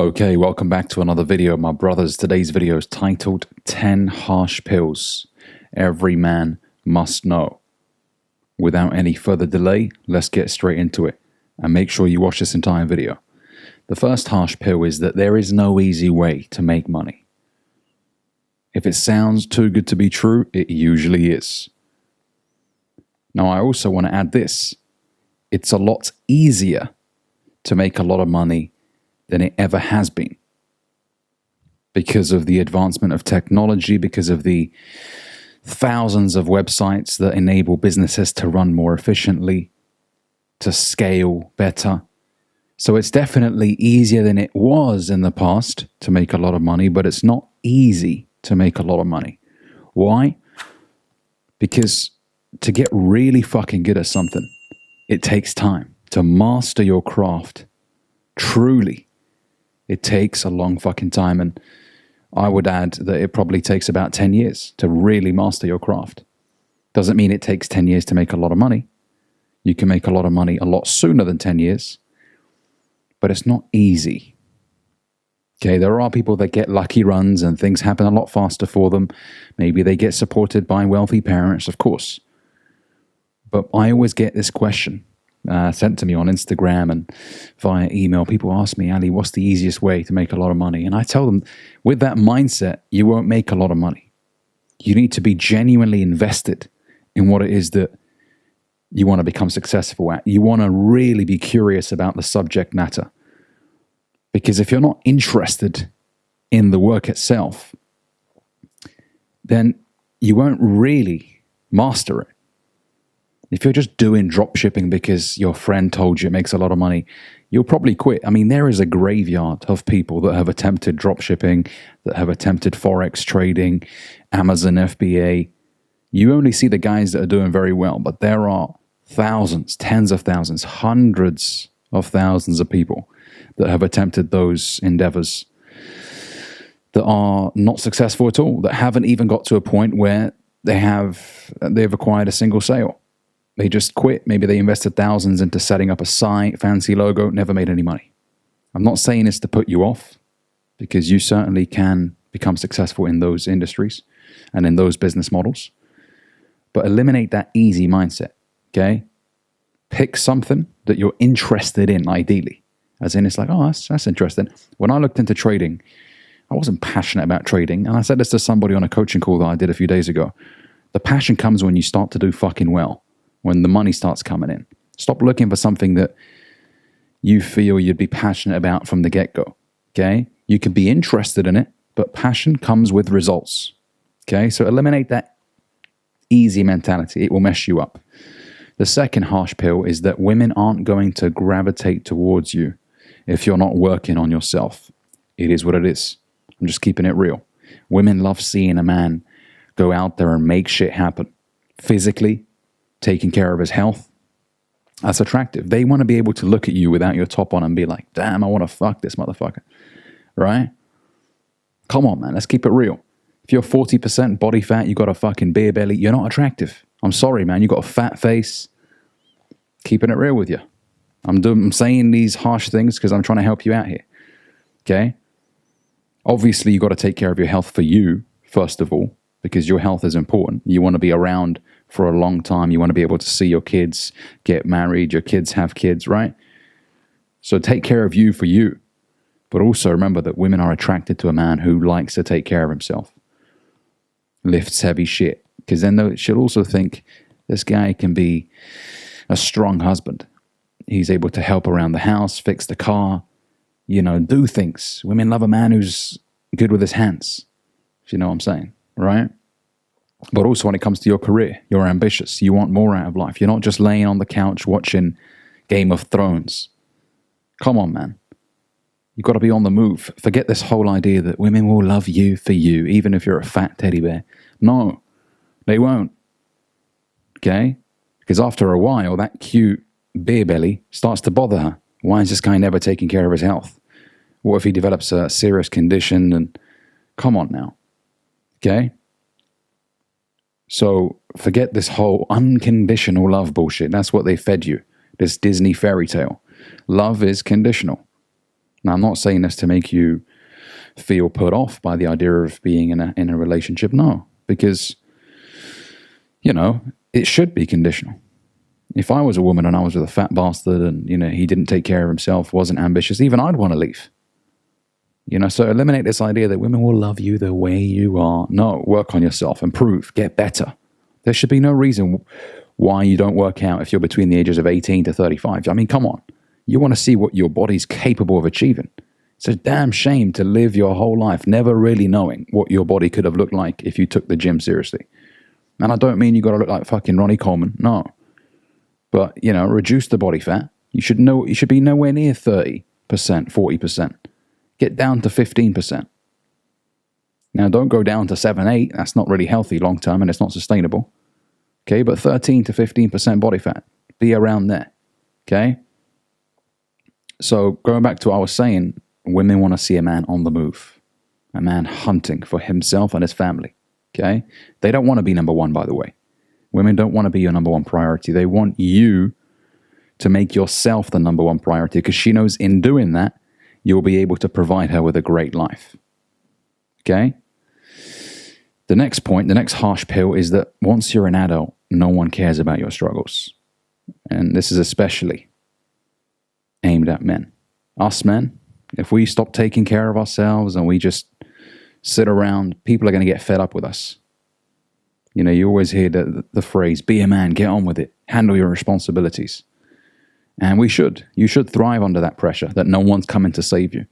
Okay, welcome back to another video, my brothers. Today's video is titled 10 Harsh Pills Every Man Must Know. Without any further delay, let's get straight into it and make sure you watch this entire video. The first harsh pill is that there is no easy way to make money. If it sounds too good to be true, it usually is. Now, I also want to add this. It's a lot easier to make a lot of money than it ever has been. Because of the advancement of technology, because of the thousands of websites that enable businesses to run more efficiently, to scale better. So it's definitely easier than it was in the past to make a lot of money, but it's not easy to make a lot of money. Why? Because to get really fucking good at something, it takes time. To master your craft, truly, it takes a long fucking time. And I would add that it probably takes about 10 years to really master your craft. Doesn't mean it takes 10 years to make a lot of money. You can make a lot of money a lot sooner than 10 years. But it's not easy. Okay, there are people that get lucky runs and things happen a lot faster for them. Maybe they get supported by wealthy parents, of course. But I always get this question sent to me on Instagram and via email. People ask me, Ali, what's the easiest way to make a lot of money? And I tell them, with that mindset, you won't make a lot of money. You need to be genuinely invested in what it is that you want to become successful at. You want to really be curious about the subject matter. Because if you're not interested in the work itself, then you won't really master it. If you're just doing drop shipping because your friend told you it makes a lot of money, you'll probably quit. I mean, there is a graveyard of people that have attempted drop shipping, that have attempted Forex trading, Amazon FBA. You only see the guys that are doing very well, but there are thousands, tens of thousands, hundreds of thousands of people that have attempted those endeavors that are not successful at all, that haven't even got to a point where they've acquired a single sale. They just quit. Maybe they invested thousands into setting up a site, fancy logo, never made any money. I'm not saying this to put you off, because you certainly can become successful in those industries and in those business models. But eliminate that easy mindset, okay? Pick something that you're interested in, ideally. As in, it's like, oh, that's interesting. When I looked into trading, I wasn't passionate about trading. And I said this to somebody on a coaching call that I did a few days ago. The passion comes when you start to do fucking well. When the money starts coming in. Stop looking for something that you feel you'd be passionate about from the get-go, okay? You can be interested in it, but passion comes with results, okay? So eliminate that easy mentality. It will mess you up. The second harsh pill is that women aren't going to gravitate towards you if you're not working on yourself. It is what it is. I'm just keeping it real. Women love seeing a man go out there and make shit happen. Physically, taking care of his health, that's attractive. They want to be able to look at you without your top on and be like, damn, I want to fuck this motherfucker, right? Come on, man, let's keep it real. If you're 40% body fat, you got a fucking beer belly, you're not attractive. I'm sorry, man, you got a fat face. Keeping it real with you. I'm saying these harsh things because I'm trying to help you out here, okay? Obviously, you got to take care of your health for you, first of all, because your health is important. You want to be around for a long time. You want to be able to see your kids get married, your kids have kids, right? So take care of you for you. But also remember that women are attracted to a man who likes to take care of himself. Lifts heavy shit. Because then she'll also think, this guy can be a strong husband. He's able to help around the house, fix the car, do things. Women love a man who's good with his hands. If you know what I'm saying, right? But also when it comes to your career, you're ambitious. You want more out of life. You're not just laying on the couch watching Game of Thrones. Come on, man. You've got to be on the move. Forget this whole idea that women will love you for you, even if you're a fat teddy bear. No, they won't. Okay? Because after a while, that cute beer belly starts to bother her. Why is this guy never taking care of his health? What if he develops a serious condition? And come on now. Okay? So forget this whole unconditional love bullshit. That's what they fed you. This Disney fairy tale. Love is conditional. Now, I'm not saying this to make you feel put off by the idea of being in a relationship. No, because, it should be conditional. If I was a woman and I was with a fat bastard and, he didn't take care of himself, wasn't ambitious, even I'd want to leave. So eliminate this idea that women will love you the way you are. No, work on yourself, improve, get better. There should be no reason why you don't work out if you're between the ages of 18 to 35. I mean, come on. You want to see what your body's capable of achieving. It's a damn shame to live your whole life never really knowing what your body could have looked like if you took the gym seriously. And I don't mean you got to look like fucking Ronnie Coleman. No. But, reduce the body fat. You should be nowhere near 30%, 40%. Get down to 15%. Now, don't go down to 7, 8. That's not really healthy long term and it's not sustainable. Okay, but 13 to 15% body fat. Be around there. Okay? So, going back to what I was saying, women want to see a man on the move. A man hunting for himself and his family. Okay? They don't want to be number one, by the way. Women don't want to be your number one priority. They want you to make yourself the number one priority because she knows in doing that, you'll be able to provide her with a great life. Okay? The next point, the next harsh pill is that once you're an adult, no one cares about your struggles. And this is especially aimed at men. Us men, if we stop taking care of ourselves and we just sit around, people are going to get fed up with us. You always hear the phrase, be a man, get on with it, handle your responsibilities. And you should thrive under that pressure that no one's coming to save you.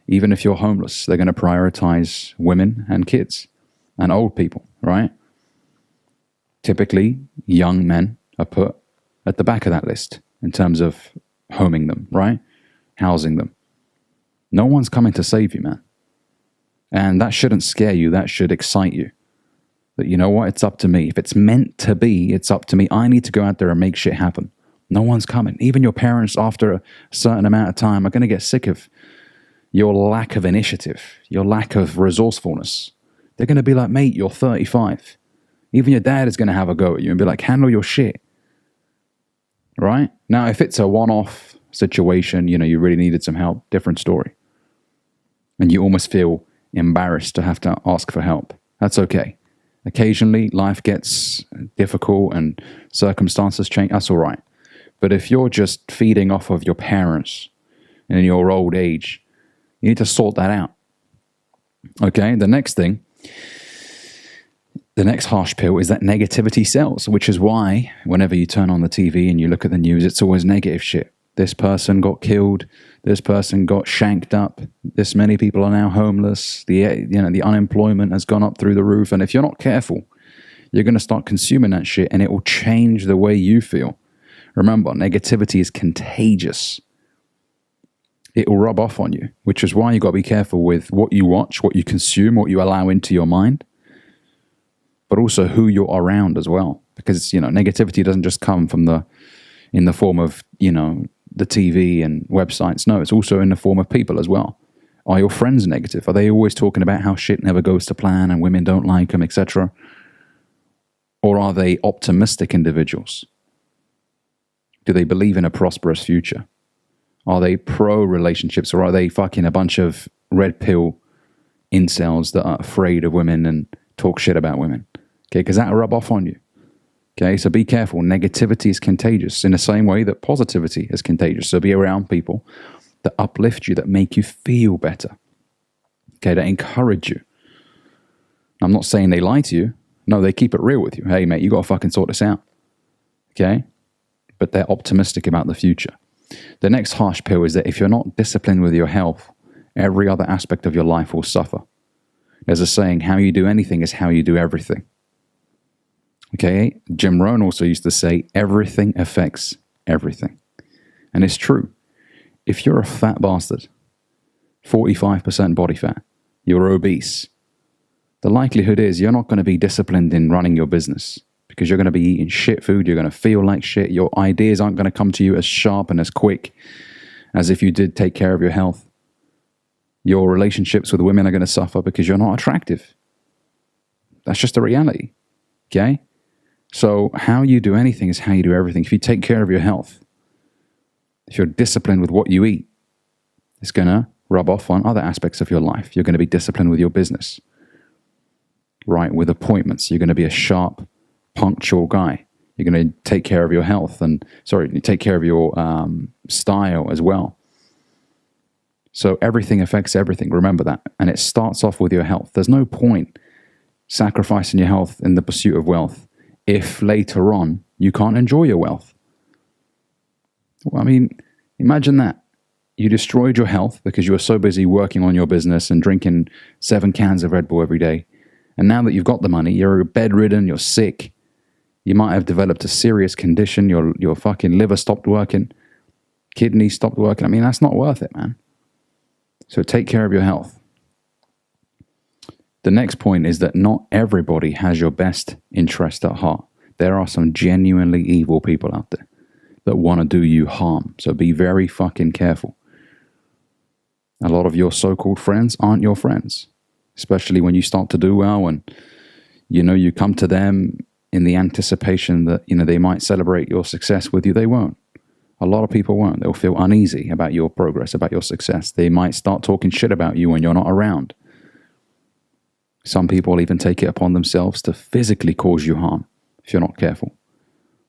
Even if you're homeless, they're going to prioritize women and kids and old people, right? Typically, young men are put at the back of that list in terms of homing them, right? Housing them. No one's coming to save you, man. And that shouldn't scare you. That should excite you. That, you know what? It's up to me. If it's meant to be, it's up to me. I need to go out there and make shit happen. No one's coming. Even your parents, after a certain amount of time, are going to get sick of your lack of initiative, your lack of resourcefulness. They're going to be like, mate, you're 35. Even your dad is going to have a go at you and be like, handle your shit. Right? Now, if it's a one-off situation, you really needed some help, different story. And you almost feel embarrassed to have to ask for help. That's okay. Occasionally, life gets difficult and circumstances change. That's all right. But if you're just feeding off of your parents in your old age, you need to sort that out. Okay, the next thing, the next harsh pill is that negativity sells, which is why whenever you turn on the TV and you look at the news, it's always negative shit. This person got killed. This person got shanked up. This many people are now homeless. The unemployment has gone up through the roof. And if you're not careful, you're going to start consuming that shit and it will change the way you feel. Remember, negativity is contagious. It will rub off on you, which is why you got to be careful with what you watch, what you consume, what you allow into your mind, but also who you're around as well. Because, negativity doesn't just come from in the form of, the TV and websites. No, it's also in the form of people as well. Are your friends negative? Are they always talking about how shit never goes to plan and women don't like them, etc.? Or are they optimistic individuals? Do they believe in a prosperous future? Are they pro-relationships, or are they fucking a bunch of red pill incels that are afraid of women and talk shit about women? Okay, because that'll rub off on you. Okay, so be careful. Negativity is contagious in the same way that positivity is contagious. So be around people that uplift you, that make you feel better. Okay, that encourage you. I'm not saying they lie to you. No, they keep it real with you. Hey, mate, you got to fucking sort this out. Okay? But they're optimistic about the future. The next harsh pill is that if you're not disciplined with your health, every other aspect of your life will suffer. There's a saying, how you do anything is how you do everything. Okay, Jim Rohn also used to say, everything affects everything. And it's true. If you're a fat bastard, 45% body fat, you're obese, the likelihood is you're not going to be disciplined in running your business because you're going to be eating shit food, you're going to feel like shit, your ideas aren't going to come to you as sharp and as quick as if you did take care of your health. Your relationships with women are going to suffer because you're not attractive. That's just the reality. Okay? So how you do anything is how you do everything. If you take care of your health, if you're disciplined with what you eat, it's going to rub off on other aspects of your life. You're going to be disciplined with your business, right? With appointments, you're going to be a sharp, punctual guy. You're going to take care of your health take care of your style as well. So everything affects everything. Remember that. And it starts off with your health. There's no point sacrificing your health in the pursuit of wealth if later on you can't enjoy your wealth. Well, I mean, imagine that. You destroyed your health because you were so busy working on your business and drinking 7 cans of Red Bull every day. And now that you've got the money, you're bedridden, you're sick. You might have developed a serious condition. Your fucking liver stopped working. Kidneys stopped working. I mean, that's not worth it, man. So take care of your health. The next point is that not everybody has your best interest at heart. There are some genuinely evil people out there that want to do you harm. So be very fucking careful. A lot of your so-called friends aren't your friends, especially when you start to do well and, you come to them in the anticipation that, they might celebrate your success with you. They won't. A lot of people won't. They'll feel uneasy about your progress, about your success. They might start talking shit about you when you're not around. Some people even take it upon themselves to physically cause you harm if you're not careful.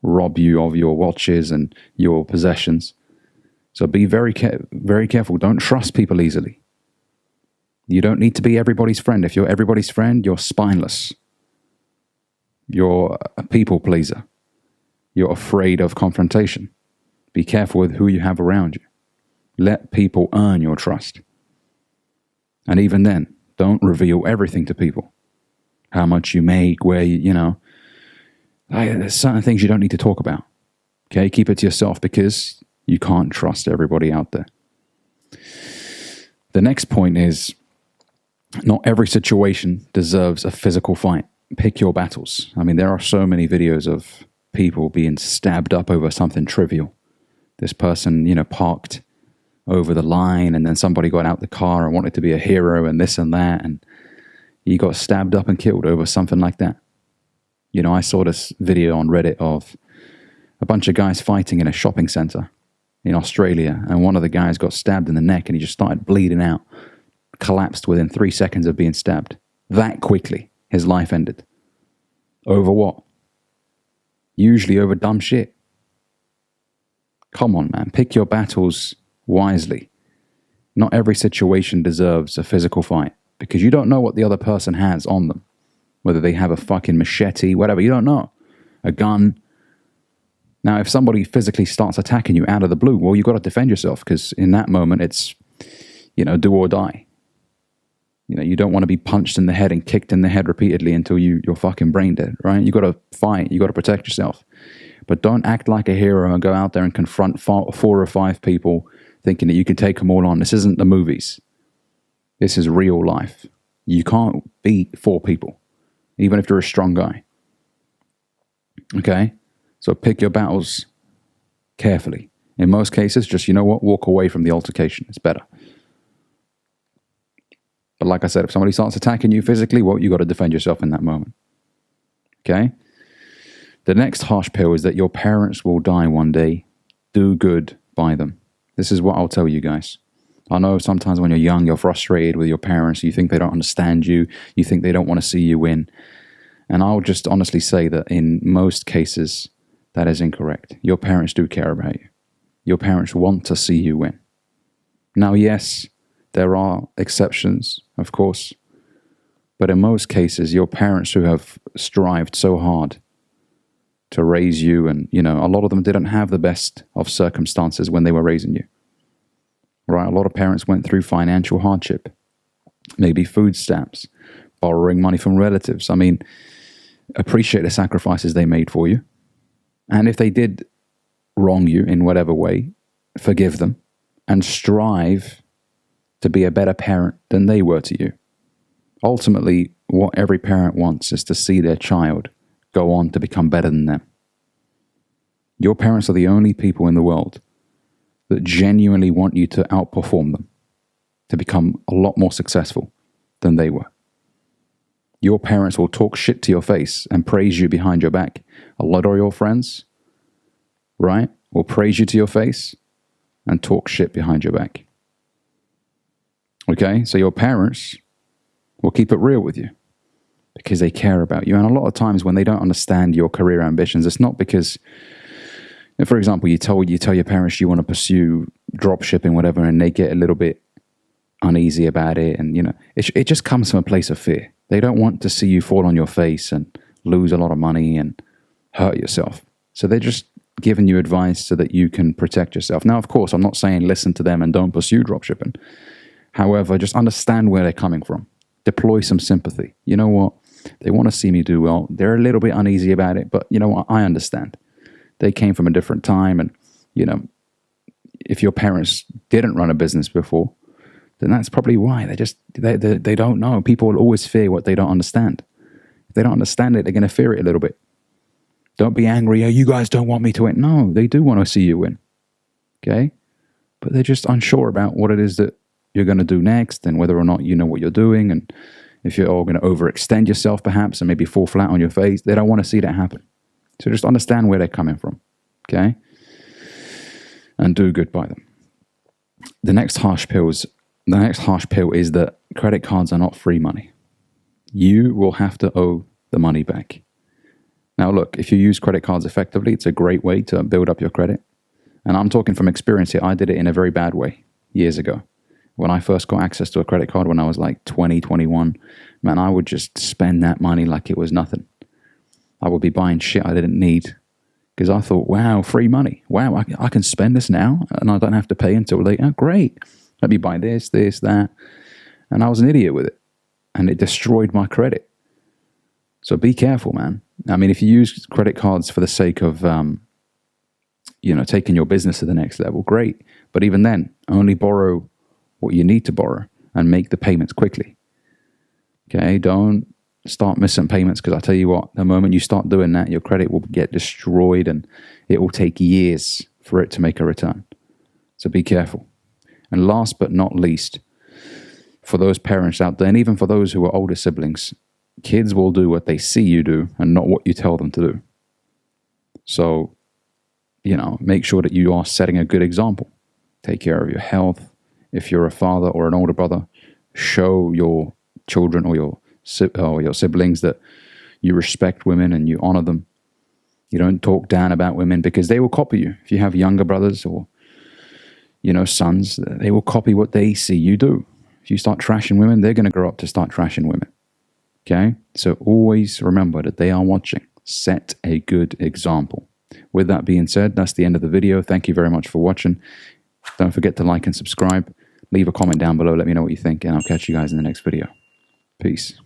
Rob you of your watches and your possessions. So be very careful. Don't trust people easily. You don't need to be everybody's friend. If you're everybody's friend, you're spineless. You're a people pleaser. You're afraid of confrontation. Be careful with who you have around you. Let people earn your trust. And even then, don't reveal everything to people. How much you make, where there's certain things you don't need to talk about. Okay, keep it to yourself because you can't trust everybody out there. The next point is, not every situation deserves a physical fight. Pick your battles. I mean, there are so many videos of people being stabbed up over something trivial. This person, parked over the line and then somebody got out the car and wanted to be a hero and this and that. And he got stabbed up and killed over something like that. I saw this video on Reddit of a bunch of guys fighting in a shopping center in Australia. And one of the guys got stabbed in the neck and he just started bleeding out, collapsed within 3 seconds of being stabbed. That quickly, his life ended. Over what? Usually over dumb shit. Come on, man. Pick your battles wisely. Not every situation deserves a physical fight because you don't know what the other person has on them. Whether they have a fucking machete, whatever, you don't know. A gun. Now, if somebody physically starts attacking you out of the blue, well, you've got to defend yourself because in that moment it's, do or die. You don't want to be punched in the head and kicked in the head repeatedly until you're fucking brain dead, right? You got to fight. You got to protect yourself. But don't act like a hero and go out there and confront 4 or 5 people thinking that you can take them all on. This isn't the movies. This is real life. You can't beat 4 people, even if you're a strong guy. Okay? So pick your battles carefully. In most cases, just, walk away from the altercation. It's better. But like I said, if somebody starts attacking you physically, well, you got to defend yourself in that moment. Okay? The next harsh pill is that your parents will die one day. Do good by them. This is what I'll tell you guys. I know sometimes when you're young, you're frustrated with your parents. You think they don't understand you. You think they don't want to see you win. And I'll just honestly say that in most cases, that is incorrect. Your parents do care about you. Your parents want to see you win. Now, yes, there are exceptions, of course. But in most cases, your parents who have strived so hard to raise you, and, a lot of them didn't have the best of circumstances when they were raising you. Right? A lot of parents went through financial hardship, maybe food stamps, borrowing money from relatives. I mean, appreciate the sacrifices they made for you. And if they did wrong you in whatever way, forgive them and strive to be a better parent than they were to you. Ultimately, what every parent wants is to see their child go on to become better than them. Your parents are the only people in the world that genuinely want you to outperform them, to become a lot more successful than they were. Your parents will talk shit to your face and praise you behind your back. A lot of your friends, right, will praise you to your face and talk shit behind your back. Okay? So your parents will keep it real with you because they care about you. And a lot of times when they don't understand your career ambitions, it's not because, for example, you tell your parents you want to pursue drop shipping, whatever, and they get a little bit uneasy about it. And, it just comes from a place of fear. They don't want to see you fall on your face and lose a lot of money and hurt yourself. So they're just giving you advice so that you can protect yourself. Now, of course, I'm not saying listen to them and don't pursue dropshipping. However, just understand where they're coming from. Deploy some sympathy. You know what? They want to see me do well. They're a little bit uneasy about it, but you know what? I understand. They came from a different time, and if your parents didn't run a business before, then that's probably why. They don't know. People will always fear what they don't understand. If they don't understand it, they're going to fear it a little bit. Don't be angry. Oh, you guys don't want me to win. No, they do want to see you win. Okay? But they're just unsure about what it is that you're going to do next and whether or not you know what you're doing, and if you're all going to overextend yourself perhaps and maybe fall flat on your face. They don't want to see that happen. So just understand where they're coming from. Okay? And do good by them. The next harsh pill is that credit cards are not free money. You will have to owe the money back. Now, look, if you use credit cards effectively, it's a great way to build up your credit. And I'm talking from experience here. I did it in a very bad way years ago. When I first got access to a credit card when I was like 20, 21, man, I would just spend that money like it was nothing. I would be buying shit I didn't need because I thought, wow, free money. Wow, I can spend this now and I don't have to pay until later. Great. Let me buy this, that. And I was an idiot with it. And it destroyed my credit. So be careful, man. I mean, if you use credit cards for the sake of, taking your business to the next level, great. But even then, only borrow what you need to borrow and make the payments quickly. Okay, don't start missing payments because I tell you what, the moment you start doing that, your credit will get destroyed and it will take years for it to make a return. So be careful. And last but not least, for those parents out there, and even for those who are older siblings, kids will do what they see you do and not what you tell them to do. So, make sure that you are setting a good example. Take care of your health. If you're a father or an older brother, show your children or your siblings that you respect women and you honor them. You don't talk down about women because they will copy you. If you have younger brothers or, sons, they will copy what they see you do. If you start trashing women, they're going to grow up to start trashing women. Okay? So always remember that they are watching. Set a good example. With that being said, that's the end of the video. Thank you very much for watching. Don't forget to like and subscribe. Leave a comment down below. Let me know what you think, and I'll catch you guys in the next video. Peace.